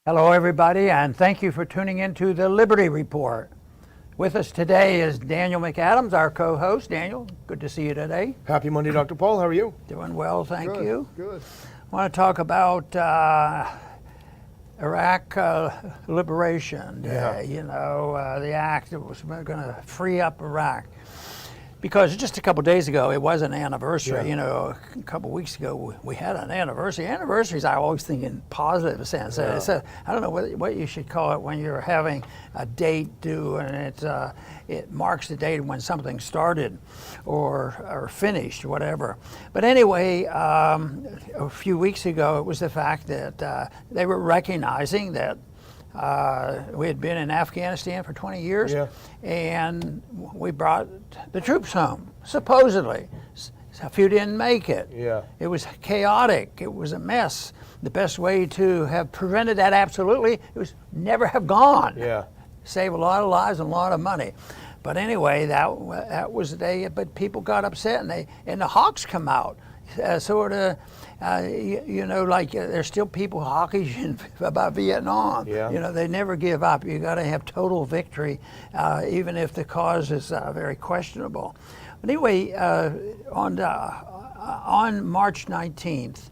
Hello, everybody, and thank you for tuning into the Liberty Report. With us today is Daniel McAdams, our co-host. Daniel, good to see you today. Happy Monday, Dr. Paul. How are you? Doing well, thank Good, you. Good. I want to talk about Iraq Liberation Day. The act that was going to free up Iraq. Because just a couple days ago, it was an anniversary. Yeah. A couple weeks ago, we had an anniversary. Anniversaries, I always think in positive sense. Yeah. I don't know what you should call it when you're having a date due and it marks the date when something started or finished, whatever. But anyway, a few weeks ago, it was the fact that they were recognizing that we had been in Afghanistan for 20 years, Yeah. and we brought the troops home, supposedly. A few didn't make it. Yeah. It was chaotic. It was a mess. The best way to have prevented that absolutely was never have gone. Yeah. Save a lot of lives and a lot of money. But anyway, that was the day. But people got upset, and the hawks come out, there's still people hawkish about Vietnam. Yeah. They never give up. You got to have total victory, even if the cause is very questionable. But anyway, on March 19th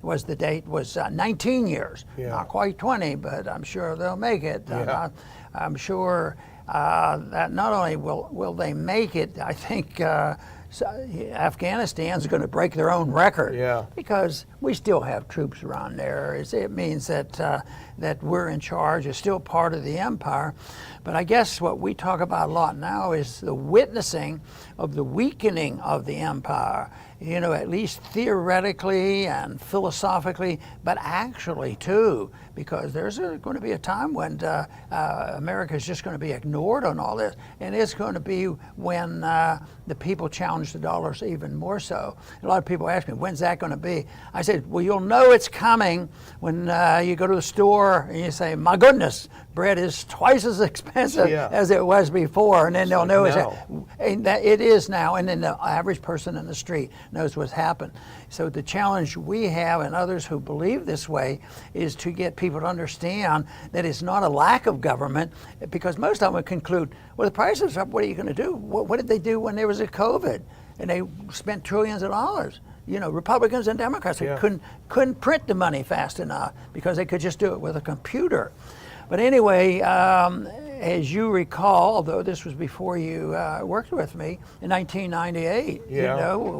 was the date, was 19 years. Yeah. Not quite 20, but I'm sure they'll make it. Yeah. I'm sure that not only will they make it, I think Afghanistan's going to break their own record. Yeah. Because we still have troops around there. It means that we're in charge. It's still part of the empire. But I guess what we talk about a lot now is the witnessing of the weakening of the empire. At least theoretically and philosophically, but actually too, because there's going to be a time when America is just going to be ignored on all this, and it's going to be when the people challenge the dollars even more so. A lot of people ask me, when's that going to be? I said, well, you'll know it's coming when you go to the store and you say, my goodness, bread is twice as expensive as it was before, and then they'll know that it is now, and then the average person in the street knows what's happened. So the challenge we have, and others who believe this way, is to get people to understand that it's not a lack of government, because most of them would conclude, well, the price is up, what are you going to do? What did they do when there was a COVID? And they spent trillions of dollars. Republicans and Democrats couldn't print the money fast enough because they could just do it with a computer. But anyway, as you recall, although this was before you worked with me, in 1998,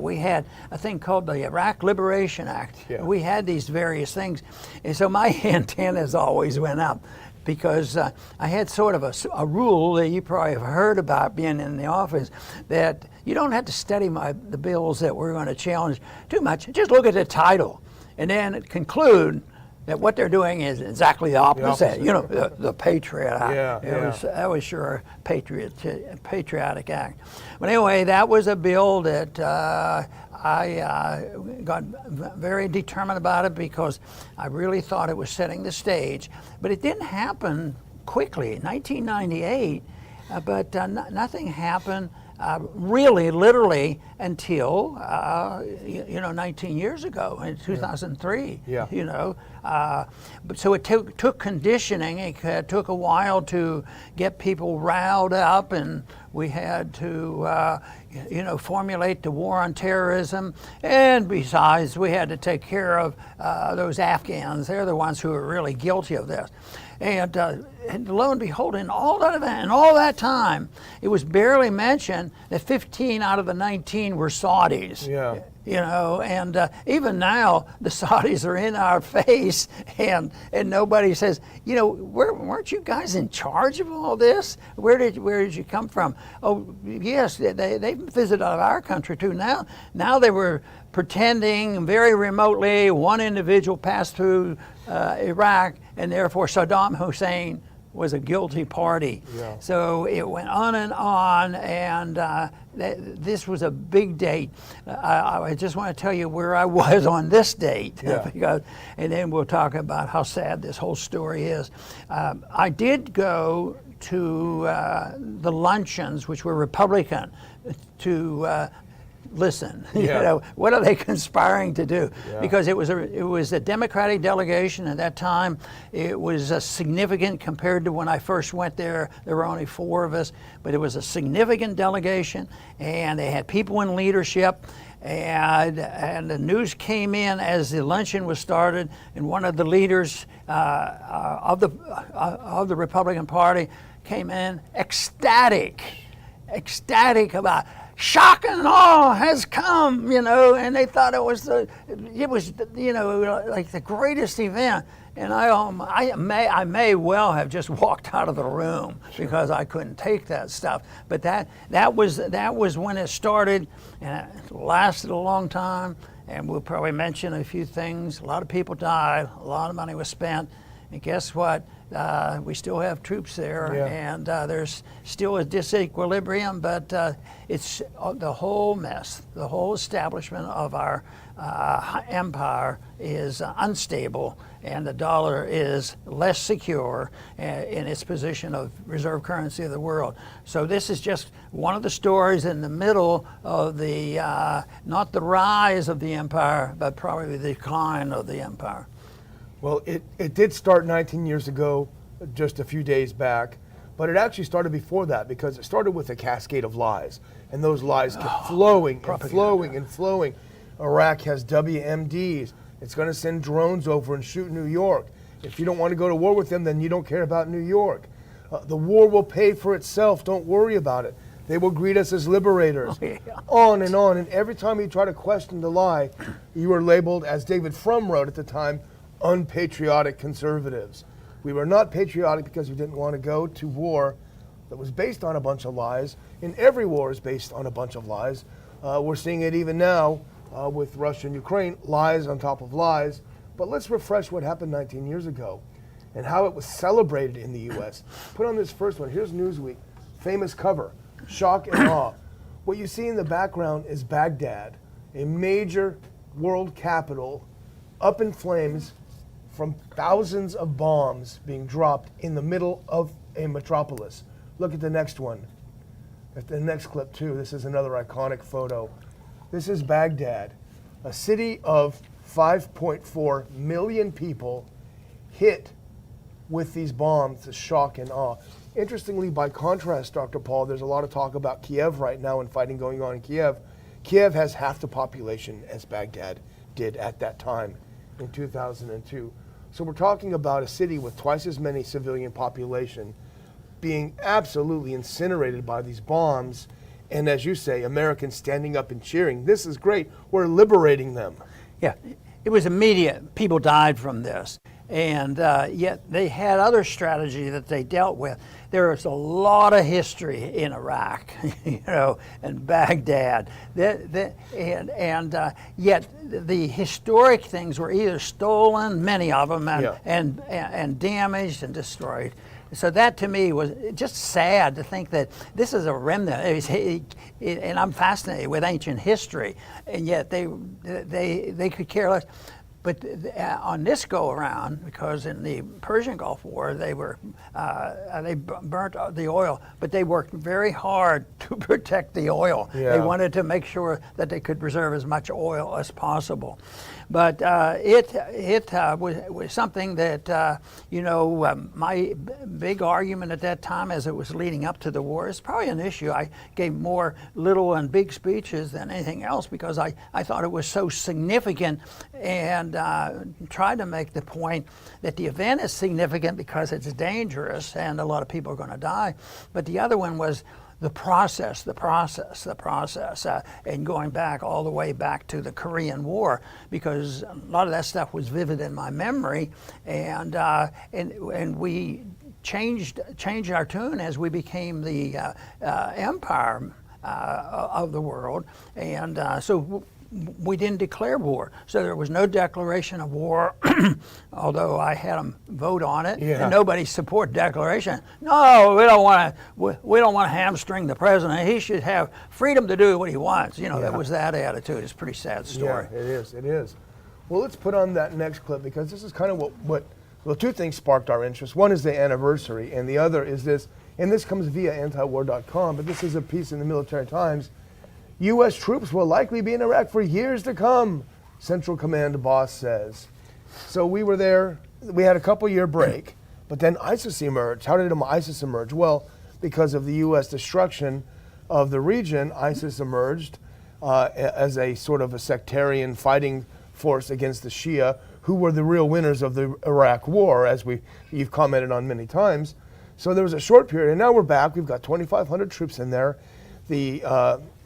we had a thing called the Iraq Liberation Act. Yeah. We had these various things. And so my antennas always went up, because I had sort of a rule that you probably have heard about being in the office, that you don't have to study the bills that we're going to challenge too much. Just look at the title and then conclude that what they're doing is exactly the opposite. The Patriot Act. That was sure a patriotic act. But anyway, that was a bill that I got very determined about it, because I really thought it was setting the stage. But it didn't happen quickly. 1998, but nothing happened really, literally, until 19 years ago, in 2003. But so it took conditioning. It took a while to get people riled up, and we had to formulate the war on terrorism, and besides, we had to take care of those Afghans. They're the ones who are really guilty of this. And lo and behold, in all that time, it was barely mentioned that 15 out of the 19 were Saudis. Yeah. And even now the Saudis are in our face, and nobody says, weren't you guys in charge of all this? Where did you come from? Oh, yes, they visited out of our country too. Now they were pretending very remotely one individual passed through Iraq, and therefore Saddam Hussein was a guilty party. Yeah. So it went on, and this was a big date. I just want to tell you where I was on this date, and then we'll talk about how sad this whole story is. I did go to the luncheons, which were Republican, to listen. Yeah. What are they conspiring to do? Yeah. Because it was a Democratic delegation at that time. It was significant compared to when I first went there. There were only 4 of us, but it was a significant delegation, and they had people in leadership. And the news came in as the luncheon was started, and one of the leaders of the Republican Party came in ecstatic about shock and awe has come, and they thought it was like the greatest event. And I may well have just walked out of the room because I couldn't take that stuff. But that was when it started, and it lasted a long time. And we'll probably mention a few things. A lot of people died. A lot of money was spent. And guess what? We still have troops there, and there's still a disequilibrium, but it's the whole mess, the whole establishment of our empire is unstable, and the dollar is less secure in its position of reserve currency of the world. So this is just one of the stories in the middle of the, not the rise of the empire, but probably the decline of the empire. Well, it did start 19 years ago, just a few days back, but it actually started before that because it started with a cascade of lies, and those lies kept flowing and flowing and flowing. Iraq has WMDs. It's going to send drones over and shoot New York. If you don't want to go to war with them, then you don't care about New York. The war will pay for itself. Don't worry about it. They will greet us as liberators. On and on. And every time you try to question the lie, you are labeled, as David Frum wrote at the time, unpatriotic conservatives. We were not patriotic because we didn't want to go to war that was based on a bunch of lies. And every war is based on a bunch of lies. We're seeing it even now with Russia and Ukraine, lies on top of lies. But let's refresh what happened 19 years ago and how it was celebrated in the U.S. Put on this first one. Here's Newsweek, famous cover, shock and awe. What you see in the background is Baghdad, a major world capital, up in flames from thousands of bombs being dropped in the middle of a metropolis. Look at the next one. At the next clip too. This is another iconic photo. This is Baghdad, a city of 5.4 million people hit with these bombs, the shock and awe. Interestingly, by contrast, Dr. Paul, there's a lot of talk about Kiev right now and fighting going on in Kiev. Kiev has half the population as Baghdad did at that time in 2002. So we're talking about a city with twice as many civilian population being absolutely incinerated by these bombs. And as you say, Americans standing up and cheering. This is great. We're liberating them. Yeah, it was immediate. People died from this. And yet they had other strategy that they dealt with. There is a lot of history in Iraq, and Baghdad. Yet the historic things were either stolen, many of them, and damaged and destroyed. So that to me was just sad to think that this is a remnant. And I'm fascinated with ancient history, and yet they could care less. But on this go around, because in the Persian Gulf War they burnt the oil, but they worked very hard to protect the oil. They wanted to make sure that they could preserve as much oil as possible. But it was something that my big argument at that time, as it was leading up to the war, is probably an issue. I gave more little and big speeches than anything else because I thought it was so significant, and tried to make the point that the event is significant because it's dangerous and a lot of people are going to die. But the other one was the process, and going back all the way back to the Korean War, because a lot of that stuff was vivid in my memory, and we changed our tune as we became the empire of the world, and so we didn't declare war. So there was no declaration of war, although I had them vote on it, and nobody supported declaration. No, we don't want to hamstring the president. He should have freedom to do what he wants. That was that attitude. It's a pretty sad story. Yeah, it is. Well, let's put on that next clip, because this is kind of what two things sparked our interest. One is the anniversary, and the other is this, and this comes via antiwar.com, but this is a piece in the Military Times. U.S. troops will likely be in Iraq for years to come, Central Command boss says. So we were there. We had a couple-year break, but then ISIS emerged. How did ISIS emerge? Well, because of the U.S. destruction of the region, ISIS emerged as a sort of a sectarian fighting force against the Shia, who were the real winners of the Iraq War, as you've commented on many times. So there was a short period, and now we're back. We've got 2,500 troops in there. The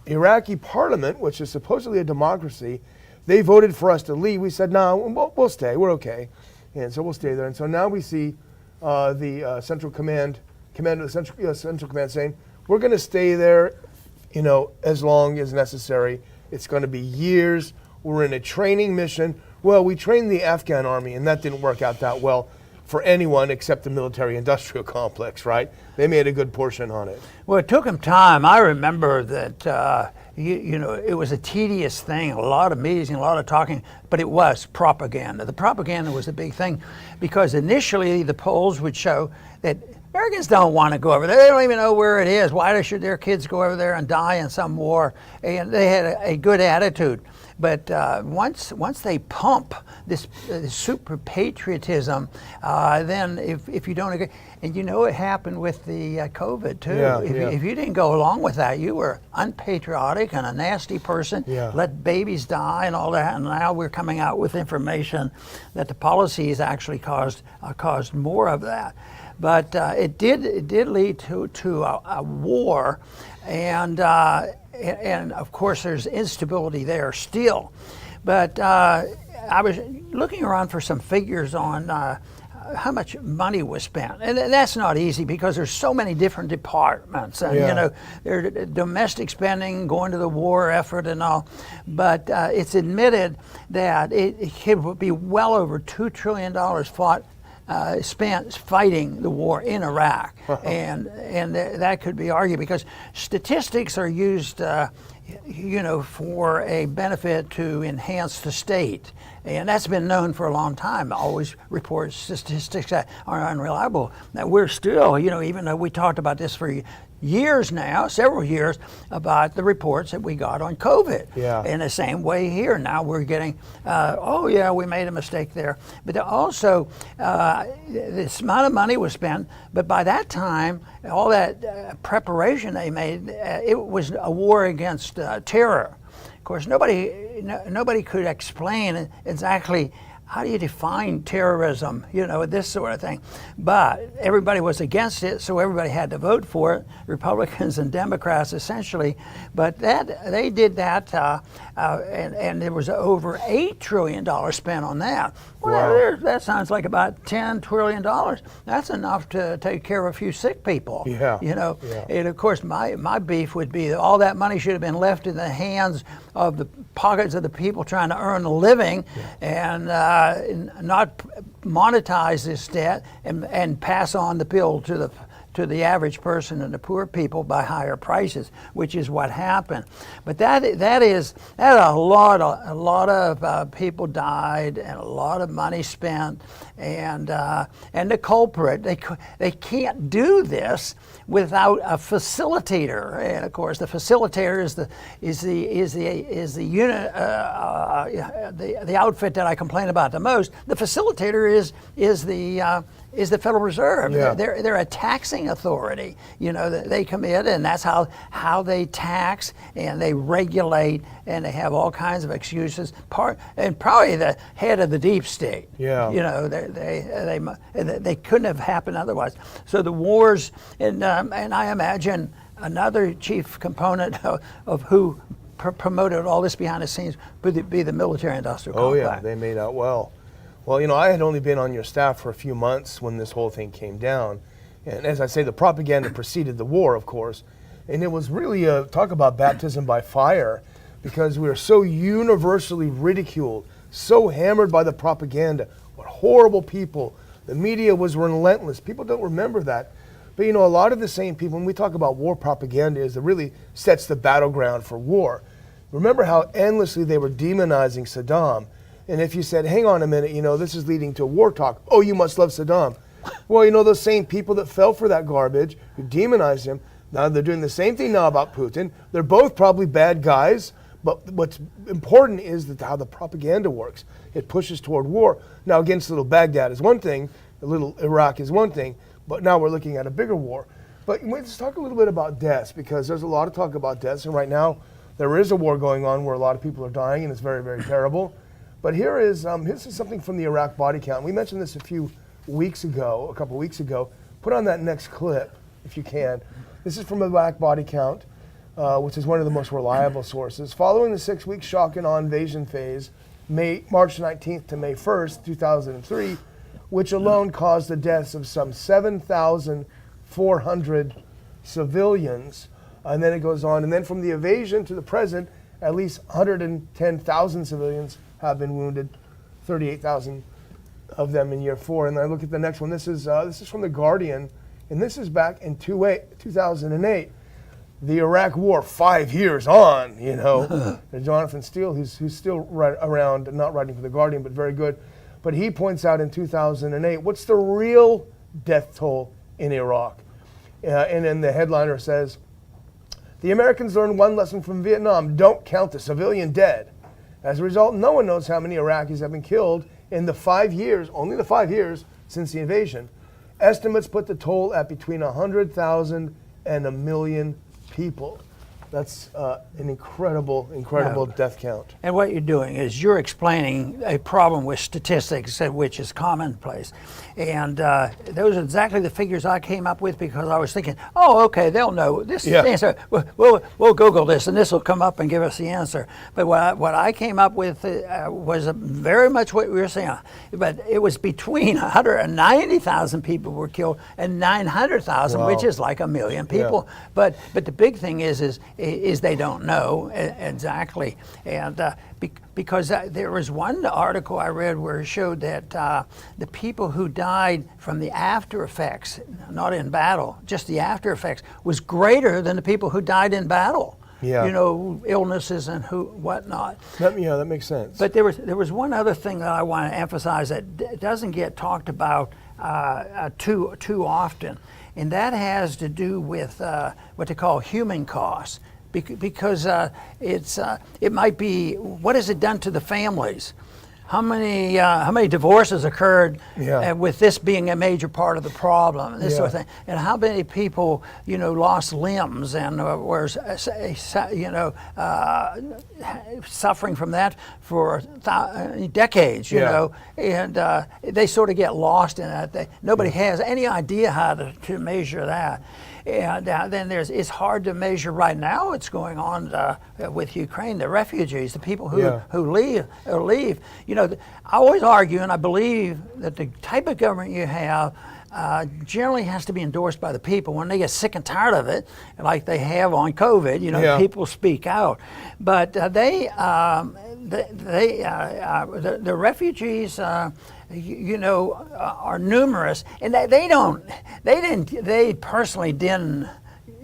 Iraqi parliament, which is supposedly a democracy, they voted for us to leave. We said, no, we'll stay. We're okay. And so we'll stay there. And so now we see the Central Command, commander of the Central Command saying, we're going to stay there, as long as necessary. It's going to be years. We're in a training mission. Well, we trained the Afghan army, and that didn't work out that well for anyone except the military-industrial complex, right? They made a good portion on it. Well, it took them time. I remember that, it was a tedious thing, a lot of meetings, a lot of talking, but it was propaganda. The propaganda was a big thing because initially the polls would show that Americans don't want to go over there. They don't even know where it is. Why should their kids go over there and die in some war? And they had a good attitude. But once they pump this super patriotism, then if you don't agree, and it happened with the COVID too. Yeah, if you didn't go along with that, you were unpatriotic and a nasty person. Yeah. Let babies die and all that. And now we're coming out with information that the policies actually caused more of that. But it did lead to a war, and of course there's instability there still. But I was looking around for some figures on how much money was spent, and that's not easy because there's so many different departments, and there's domestic spending going to the war effort and all. But it's admitted that it could be well over $2 trillion spent fighting the war in Iraq, and that could be argued because statistics are used, for a benefit to enhance the state, and that's been known for a long time. Always report statistics that are unreliable. That we're still, even though we talked about this for years now, several years, about the reports that we got on COVID. Yeah. In the same way here, now we're getting, we made a mistake there. But also, this amount of money was spent, but by that time, all that preparation they made, it was a war against terror. Of course, nobody could explain exactly how do you define terrorism, this sort of thing. But everybody was against it, so everybody had to vote for it, Republicans and Democrats essentially. But they did that, and there was over $8 trillion spent on that. Well, Wow. that sounds like about $10 trillion. That's enough to take care of a few sick people. Yeah. And of course, my beef would be that all that money should have been left in the hands of the pockets of the people trying to earn a living, and not monetize this debt and pass on the bill to the average person and the poor people by higher prices, which is what happened. But that a lot of people died and a lot of money spent, and the culprit, they can't do this without a facilitator. And of course, the facilitator is the unit, the outfit that I complain about the most. The facilitator is the Federal Reserve. Yeah. They're a taxing authority. They come in, and that's how they tax and they regulate, and they have all kinds of excuses. And probably the head of the deep state. Yeah. They couldn't have happened otherwise. So the wars, and I imagine another chief component of who promoted all this behind the scenes would be the military-industrial complex. Oh yeah, they made out well. Well, I had only been on your staff for a few months when this whole thing came down. And as I say, the propaganda preceded the war, of course. And it was really talk about baptism by fire, because we were so universally ridiculed, so hammered by the propaganda. What horrible people. The media was relentless. People don't remember that. But a lot of the same people, when we talk about war propaganda, it really sets the battleground for war. Remember how endlessly they were demonizing Saddam. And if you said, hang on a minute, this is leading to war talk. Oh, you must love Saddam. Well, those same people that fell for that garbage, who demonized him, Now they're doing the same thing now about Putin. They're both probably bad guys, but what's important is that how the propaganda works. It pushes toward war. Now against little Baghdad is one thing, a little Iraq is one thing, but now we're looking at a bigger war. But let's talk a little bit about deaths, because there's a lot of talk about deaths, and right now there is a war going on where a lot of people are dying, and it's very, very terrible. But here is something from the Iraq body count. We mentioned this a couple weeks ago. Put on that next clip, if you can. This is from the Iraq body count, which is one of the most reliable sources. Following the 6-week shock and awe invasion phase, March 19th to May 1st, 2003, which alone caused the deaths of some 7,400 civilians. And then it goes on. And then from the invasion to the present, at least 110,000 civilians have been wounded, 38,000 of them in year 4. And then I look at the next one. This is from The Guardian, and this is back in 2008. The Iraq War, 5 years on, you know. And Jonathan Steele, who's still around, not writing for The Guardian, but very good. But he points out in 2008, what's the real death toll in Iraq? And then the headliner says, the Americans learned one lesson from Vietnam: don't count the civilian dead. As a result, no one knows how many Iraqis have been killed in the 5 years, only the 5 years since the invasion. Estimates put the toll at between 100,000 and 1 million people. That's an incredible death count. And what you're doing is you're explaining a problem with statistics, which is commonplace. And those are exactly the figures I came up with, because I was thinking, oh, okay, they'll know this is the answer. We'll Google this, and this will come up and give us the answer. But what I came up with was very much what we were saying. But it was between 190,000 people were killed and 900,000, which is like 1 million people. Yeah. But the big thing is they don't know exactly. And because there was one article I read where it showed that the people who died from the after effects, not in battle, just the after effects, was greater than the people who died in battle. Yeah. You know, illnesses and whatnot. That makes sense. But there was one other thing that I want to emphasize that doesn't get talked about too often, and that has to do with what they call human costs. Because it might be, what has it done to the families? How many divorces occurred with this being a major part of the problem, and this sort of thing, and how many people lost limbs and were suffering from that for decades, you know, and they sort of get lost in that. Nobody has any idea how to measure that. And then it's hard to measure right now what's going on with Ukraine, the refugees, the people who leave. You know, I always argue, and I believe that the type of government you have generally has to be endorsed by the people. When they get sick and tired of it, like they have on COVID, people speak out. But the refugees, are numerous, and they personally didn't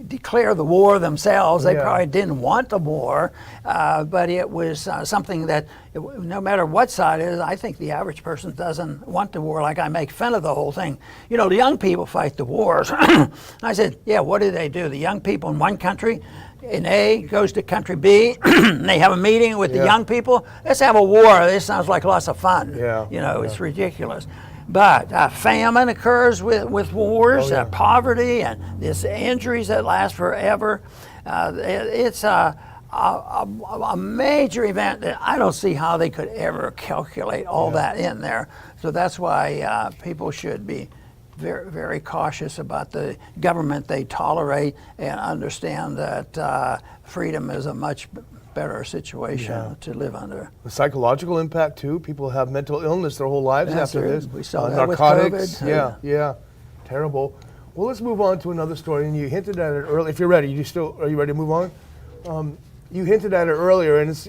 declare the war themselves. They probably didn't want the war, but it was something that, no matter what side it is, I think the average person doesn't want the war. Like, I make fun of the whole thing. You know, the young people fight the wars. I said, yeah, what do? The young people in one country, in A goes to country B, and they have a meeting with the young people. Let's have a war. This sounds like lots of fun. It's ridiculous. But famine occurs with wars, poverty, and this injuries that last forever. It's a major event that I don't see how they could ever calculate all that in there. So that's why people should be very, very cautious about the government they tolerate, and understand that freedom is a much better situation to live under. The psychological impact too. People have mental illness their whole lives after this. We saw that narcotics. with COVID. Terrible. Well, let's move on to another story, and you hinted at it earlier. If you're ready, are you ready to move on? You hinted at it earlier, and it's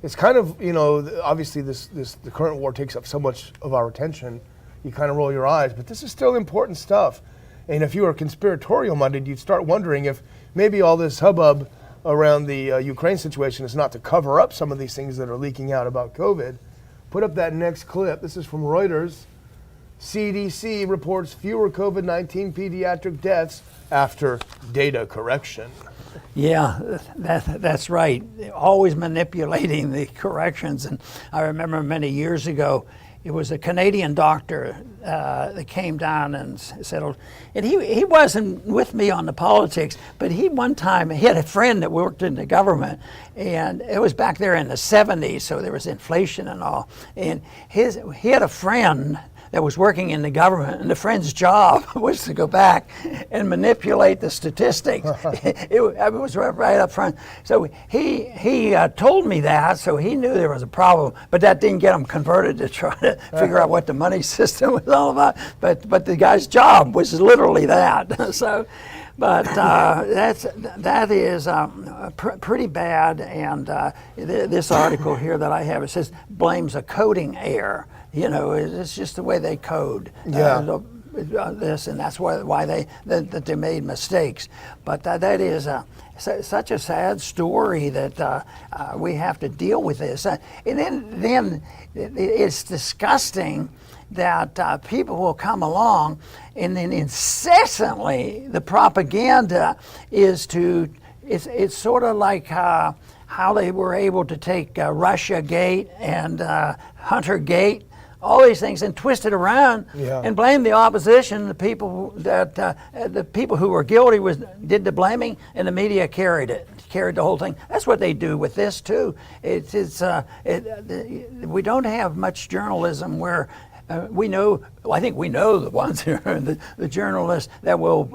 it's kind of obviously the current war takes up so much of our attention. You kind of roll your eyes, but this is still important stuff. And if you were conspiratorial minded, you'd start wondering if maybe all this hubbub around the Ukraine situation is not to cover up some of these things that are leaking out about COVID. Put up that next clip. This is from Reuters. CDC reports fewer COVID-19 pediatric deaths after data correction. Yeah, that's right. Always manipulating the corrections. And I remember many years ago, it was a Canadian doctor that came down and said, and he wasn't with me on the politics, but one time he had a friend that worked in the government, and it was back there in the 70s, so there was inflation and all. And he had a friend that was working in the government, and the friend's job was to go back and manipulate the statistics. It was right up front. So he told me that, so he knew there was a problem, but that didn't get him converted to try to figure out what the money system was all about. But the guy's job was literally that. So, but that is pretty bad. And this article here that I have, it says blames a coding error. You know, it's just the way they code this, and that's why they made mistakes. But that is such a sad story that we have to deal with this. And then it's disgusting that people will come along, and then incessantly the propaganda is to. It's sort of like how they were able to take Russiagate and Huntergate, all these things, and twist it around and blame the opposition. The people who were guilty did the blaming, and the media carried the whole thing. That's what they do with this too. We don't have much journalism where I think we know the ones who are the journalists that will,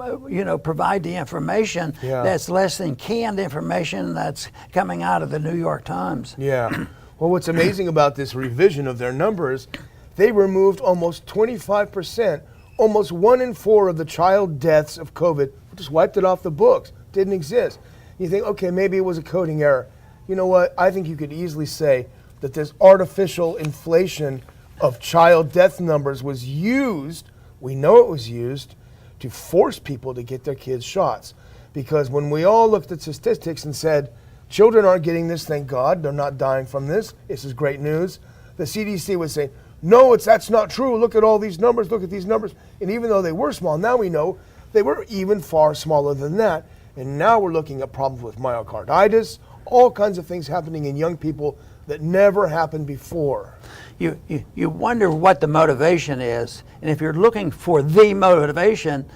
provide the information that's less than canned information that's coming out of the New York Times. Yeah. Well, what's amazing about this revision of their numbers, they removed almost 25%, almost 1 in 4 of the child deaths of COVID, just wiped it off the books, didn't exist. You think, okay, maybe it was a coding error. You know what? I think you could easily say that this artificial inflation of child death numbers was used, we know it was used, to force people to get their kids shots. Because when we all looked at statistics and said, children aren't getting this, thank God, they're not dying from this is great news, the CDC was saying, no, that's not true, look at all these numbers, look at these numbers. And even though they were small, now we know they were even far smaller than that. And now we're looking at problems with myocarditis, all kinds of things happening in young people that never happened before. You wonder what the motivation is, and if you're looking for the motivation,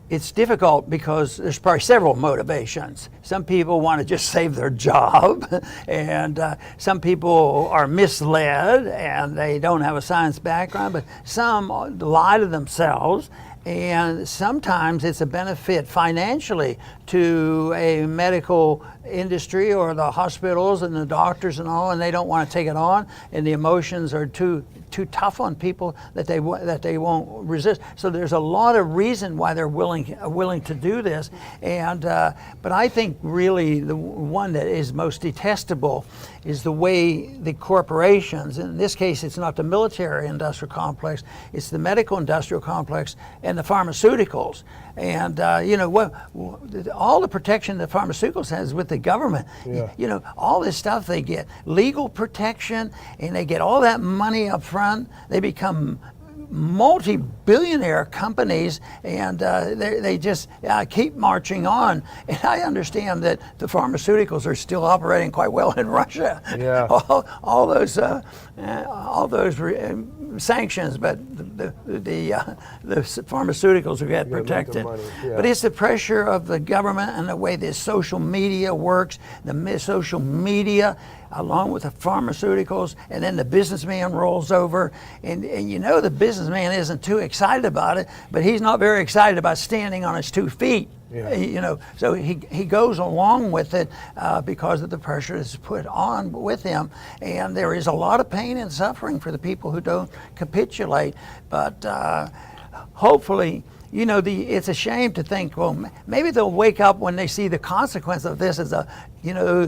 it's difficult because there's probably several motivations. Some people want to just save their job, and some people are misled and they don't have a science background, but some lie to themselves. And sometimes it's a benefit financially to a medical industry or the hospitals and the doctors and all, and they don't want to take it on, and the emotions are too tough on people that they won't resist. So there's a lot of reason why they're willing to do this. And but I think really the one that is most detestable is the way the corporations, in this case it's not the military industrial complex, it's the medical industrial complex and the pharmaceuticals. And all the protection that pharmaceuticals has with the government, all this stuff they get, legal protection, and they get all that money up front. They become multi-billionaire companies, and they just keep marching on. And I understand that the pharmaceuticals are still operating quite well in Russia. Yeah. all those sanctions, but the pharmaceuticals will get protected. But it's the pressure of the government and the way this social media works. The social media, along with the pharmaceuticals, and then the businessman rolls over, and the businessman isn't too excited about it, but he's not very excited about standing on his 2 feet. So he goes along with it because of the pressure that's put on with him, and there is a lot of pain and suffering for the people who don't capitulate. But hopefully You know, it's a shame to think, well, maybe they'll wake up when they see the consequence of this as a, you know,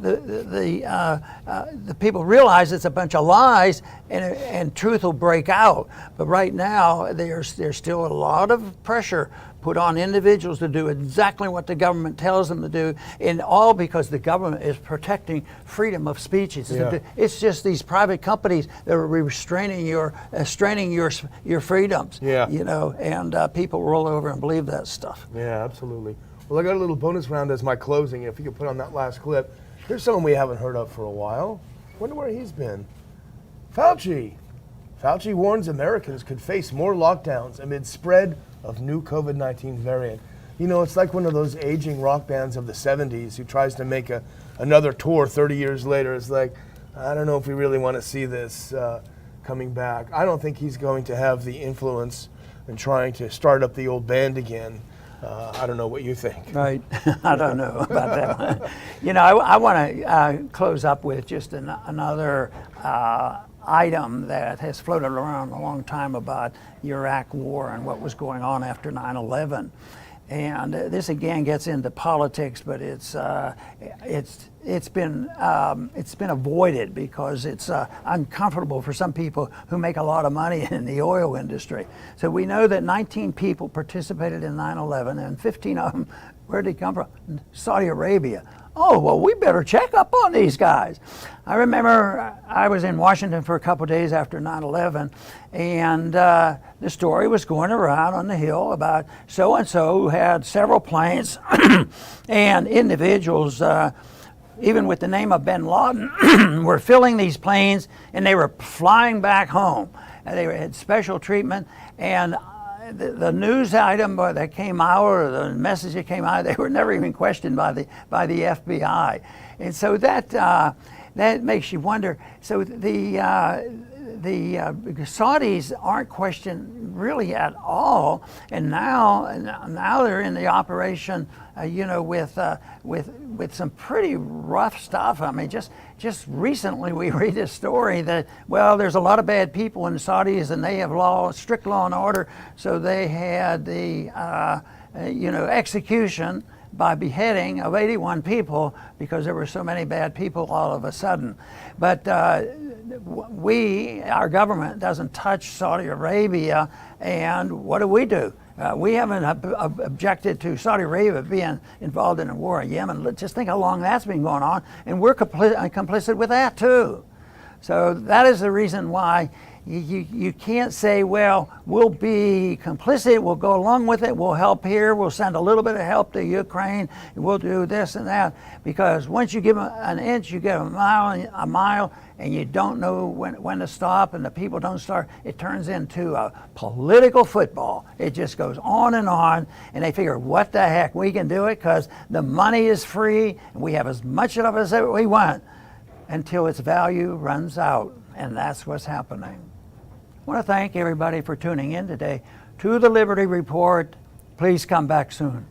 the people realize it's a bunch of lies and truth will break out. But right now, there's still a lot of pressure put on individuals to do exactly what the government tells them to do, and all because the government is protecting freedom of speech. It's just these private companies that are restraining your freedoms. Yeah. You know, and people roll over and believe that stuff. Yeah, absolutely. Well, I got a little bonus round as my closing. If you could put on that last clip. Here's someone we haven't heard of for a while. Wonder where he's been. Fauci. Fauci warns Americans could face more lockdowns amid spread of new COVID-19 variant. You know, it's like one of those aging rock bands of the 70s who tries to make another tour 30 years later. It's like, I don't know if we really want to see this coming back. I don't think he's going to have the influence in trying to start up the old band again. I don't know what you think. Right. I don't know about that one. You know, I want to close up with just another item that has floated around a long time about the Iraq War and what was going on after 9/11. And this again gets into politics, but it's been avoided because it's uncomfortable for some people who make a lot of money in the oil industry. So we know that 19 people participated in 9/11, and 15 of them, where did they come from? Saudi Arabia. Oh, well, we better check up on these guys. I remember I was in Washington for a couple of days after 9/11, and the story was going around on the Hill about so-and-so who had several planes and individuals, even with the name of bin Laden, were filling these planes, and they were flying back home. And they had special treatment, and the news item that came out, or the message that came out, they were never even questioned by the FBI, and so that makes you wonder. So the Saudis aren't questioned really at all, and now they're in the operation, you know, with some pretty rough stuff. I mean, just recently we read a story that, well, there's a lot of bad people in the Saudis and they have strict law and order, so they had the execution by beheading of 81 people because there were so many bad people all of a sudden. But our government doesn't touch Saudi Arabia, and what do? We haven't objected to Saudi Arabia being involved in the war in Yemen. Just think how long that's been going on, and we're complicit with that too. So that is the reason why you can't say, well, we'll be complicit, we'll go along with it, we'll help here, we'll send a little bit of help to Ukraine, we'll do this and that, because once you give them an inch, you get a mile, and you don't know when to stop, and the people don't start, it turns into a political football. It just goes on, and they figure, what the heck, we can do it because the money is free, and we have as much of it as we want, until its value runs out, and that's what's happening. I want to thank everybody for tuning in today to the Liberty Report. Please come back soon.